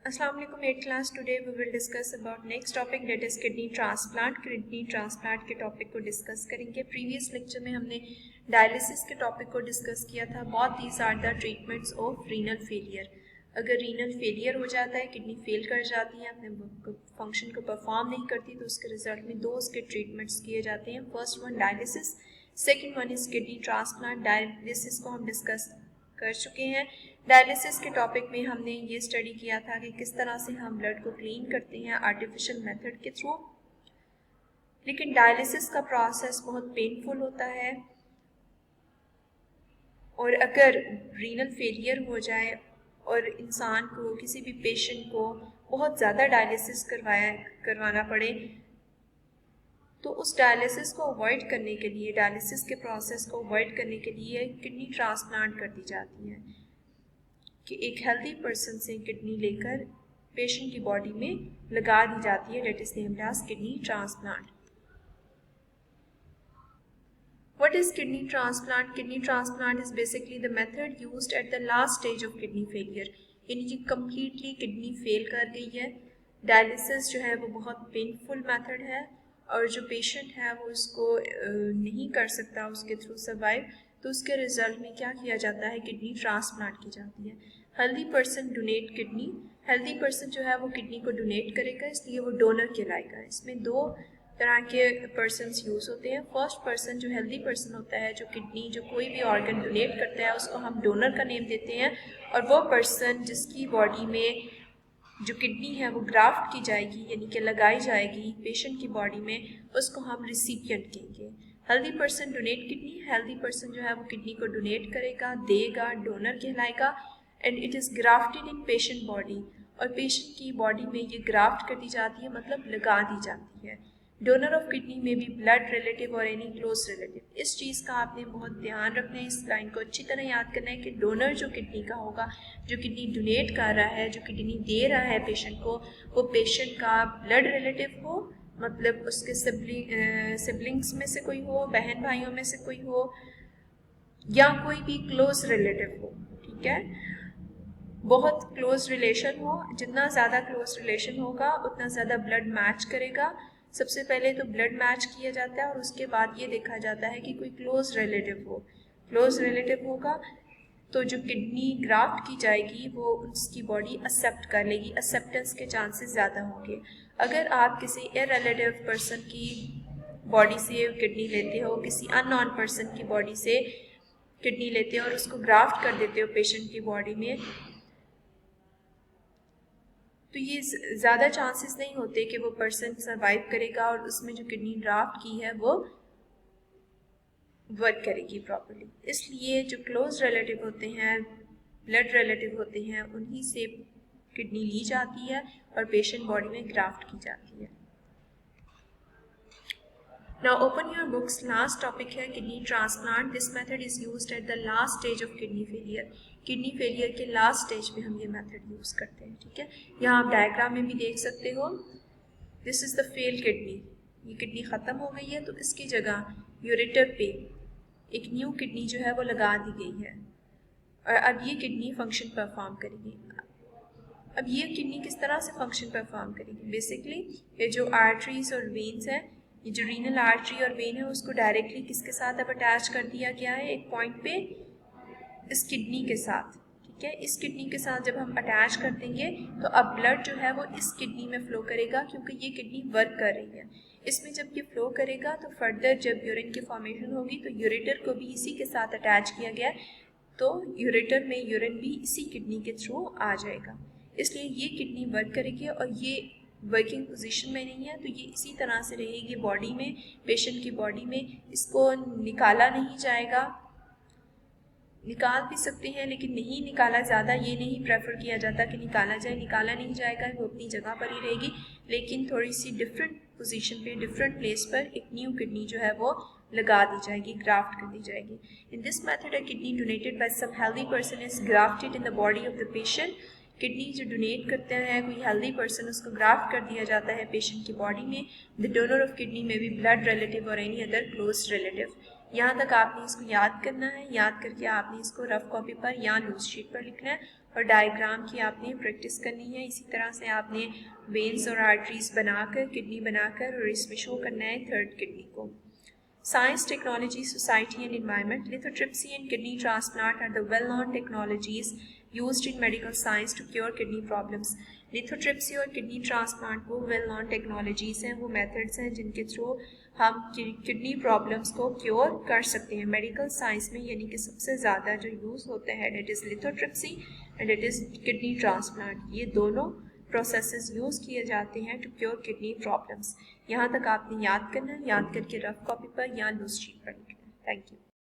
Assalamu alaikum 8th class. Today we will discuss about next topic, that is kidney transplant. Kidney transplant के topic को discuss करेंगे. Previous lecture में हमने dialysis के topic को discuss किया था. बहुत these are the treatments of renal failure. अगर रीनल फेलियर हो जाता है, किडनी फेल कर जाती है, अपने फंक्शन को परफॉर्म नहीं करती, तो उसके रिजल्ट में दो उसके ट्रीटमेंट्स किए जाते हैं. First one dialysis, second one is kidney transplant. Dialysis को हम डिस्कस कर चुके हैं. डायलिसिस के टॉपिक में हमने ये स्टडी किया था कि किस तरह से हम ब्लड को क्लीन करते हैं आर्टिफिशियल मेथड के थ्रू. लेकिन डायलिसिस का प्रोसेस बहुत पेनफुल होता है, और अगर रीनल फेलियर हो जाए और इंसान को, किसी भी पेशेंट को बहुत ज़्यादा डायलिसिस करवाना पड़े, तो उस डायलिसिस को अवॉइड करने के लिए, डायलिसिस के प्रोसेस को अवॉइड करने के लिए किडनी ट्रांसप्लांट कर दी जाती है कि एक हेल्दी पर्सन से किडनी लेकर पेशेंट की बॉडी में लगा दी जाती है. That is named as kidney transplant. What is kidney transplant? Kidney transplant is basically the method used at the last stage of kidney failure. यानी कि कम्प्लीटली किडनी फेल कर गई है. डायलिसिस जो है वो बहुत पेनफुल मेथड है, और जो पेशेंट है वो उसको नहीं कर सकता उसके थ्रू सर्वाइव, तो उसके रिजल्ट में क्या किया जाता है, किडनी ट्रांसप्लांट की जाती है. Healthy person donate kidney. Healthy person जो है वो किडनी को डोनेट करेगा, इसलिए वो डोनर कहलाएगा. इसमें दो तरह के पर्सन्स यूज़ होते हैं. फर्स्ट पर्सन जो हेल्दी पर्सन होता है, जो किडनी, जो कोई भी ऑर्गन डोनेट करता है, उसको हम डोनर का नेम देते हैं. और वो पर्सन जिसकी बॉडी में जो किडनी है वो ग्राफ्ट की जाएगी, यानी कि लगाई जाएगी पेशेंट की बॉडी में, उसको हम रिसिपिएंट कहेंगे. Healthy person donate kidney. Healthy person जो है वो किडनी को डोनेट करेगा, देगा, डोनर कहलाएगा. And it is grafted in patient body. और पेशेंट की बॉडी में ये ग्राफ्ट कर दी जाती है, मतलब लगा दी जाती है. डोनर ऑफ किडनी में भी ब्लड रिलेटिव और एनी क्लोज रिलेटिव. इस चीज़ का आपने बहुत ध्यान रखना है, इस लाइन को अच्छी तरह याद करना है कि डोनर जो किडनी का होगा, जो किडनी डोनेट कर रहा है, जो किडनी दे रहा है पेशेंट को, वो पेशेंट का ब्लड रिलेटिव हो, मतलब उसके सिबलिंग्स में से कोई हो, बहन भाइयों में से कोई हो, या कोई भी क्लोज रिलेटिव हो. ठीक है, बहुत क्लोज रिलेशन हो. जितना ज़्यादा क्लोज रिलेशन होगा उतना ज़्यादा ब्लड मैच करेगा. सबसे पहले तो ब्लड मैच किया जाता है, और उसके बाद ये देखा जाता है कि कोई क्लोज रिलेटिव हो. क्लोज रिलेटिव होगा तो जो किडनी ग्राफ्ट की जाएगी वो उसकी बॉडी एक्सेप्ट कर लेगी. एक्सेप्टेंस के चांसेस ज़्यादा होंगे. अगर आप किसी इररिलेटिव पर्सन की बॉडी से किडनी लेते हो, किसी अननोन पर्सन की बॉडी से किडनी लेते हो और उसको ग्राफ्ट कर देते हो पेशेंट की बॉडी में, तो ये ज़्यादा चांसेस नहीं होते कि वो पर्सन सर्वाइव करेगा और उसमें जो किडनी ड्राफ्ट की है वो वर्क करेगी प्रॉपर्ली. इसलिए जो क्लोज रिलेटिव होते हैं, ब्लड रिलेटिव होते हैं, उन्हीं से किडनी ली जाती है और पेशेंट बॉडी में ग्राफ्ट की जाती है. Now open your books. Last topic है kidney transplant. This method is used at the last stage of kidney failure. Kidney failure के लास्ट स्टेज में हम ये मेथड यूज़ करते हैं. ठीक है, यहाँ आप डायग्राम में भी देख सकते हो. This is the fail kidney. ये किडनी ख़त्म हो गई है, तो इसकी जगह यूरेटर पे एक न्यू किडनी जो है वो लगा दी गई है, और अब ये किडनी फंक्शन परफॉर्म करेगी. अब ये किडनी किस तरह से फंक्शन परफॉर्म करेगी? बेसिकली ये जो आर्टरीज और वेन्स हैं, ये जो रीनल आर्टरी और वेन है, उसको डायरेक्टली किसके साथ अब अटैच कर दिया गया है, एक पॉइंट पे इस किडनी के साथ. ठीक है, इस किडनी के साथ जब हम अटैच कर देंगे तो अब ब्लड जो है वो इस किडनी में फ्लो करेगा, क्योंकि ये किडनी वर्क कर रही है. इसमें जब ये फ्लो करेगा तो फर्दर जब यूरिन की फॉर्मेशन होगी तो यूरेटर को भी इसी के साथ अटैच किया गया है, तो यूरेटर में यूरिन भी इसी किडनी के थ्रू आ जाएगा. इसलिए ये किडनी वर्क करेगी, और ये वर्किंग पोजीशन में नहीं है, तो ये इसी तरह से रहेगी बॉडी में, पेशेंट की बॉडी में. इसको निकाला नहीं जाएगा. निकाल भी सकते हैं, लेकिन नहीं निकाला, ज़्यादा ये नहीं प्रेफर किया जाता कि निकाला जाए. निकाला नहीं जाएगा, वो अपनी जगह पर ही रहेगी, लेकिन थोड़ी सी डिफरेंट पोजीशन पे, डिफरेंट प्लेस पर एक न्यू किडनी जो है वो लगा दी जाएगी, ग्राफ्ट कर दी जाएगी. In this method a kidney donated by some healthy person is grafted in the body of the patient. Kidney जो डोनेट करते हैं कोई हेल्दी पर्सन, उसको ग्राफ्ट कर दिया जाता है पेशेंट की बॉडी में. द डोनर ऑफ किडनी में भी ब्लड रिलेटिव और एनी अदर क्लोज रिलेटिव. यहाँ तक आपने इसको याद करना है. याद करके आपने इसको रफ कॉपी पर या लूज शीट पर लिखना है, और डायग्राम की आपने प्रैक्टिस करनी है। इसी तरह से आपने वेन्स और आर्टरीज बनाकर, किडनी बनाकर, और इसमें शो करना है थर्ड किडनी को। Science, technology, society and environment. Lithotripsy and kidney transplant are the well-known technologies used in medical science to cure kidney problems. Lithotripsy और किडनी ट्रांसप्लांट वो वेल नॉन टेक्नोलॉजीज़ हैं, वो मेथड्स हैं जिनके through हम kidney problems को cure कर सकते हैं मेडिकल साइंस में। यानी कि सबसे ज़्यादा जो यूज़ होते हैं it is lithotripsy and it is kidney transplant. ये दोनों प्रोसेसेस यूज़ किए जाते हैं टू क्योर किडनी प्रॉब्लम्स। यहाँ तक आपने याद करना है, याद करके रफ कॉपी पर या लूज शीट पर लिखना है। Thank you.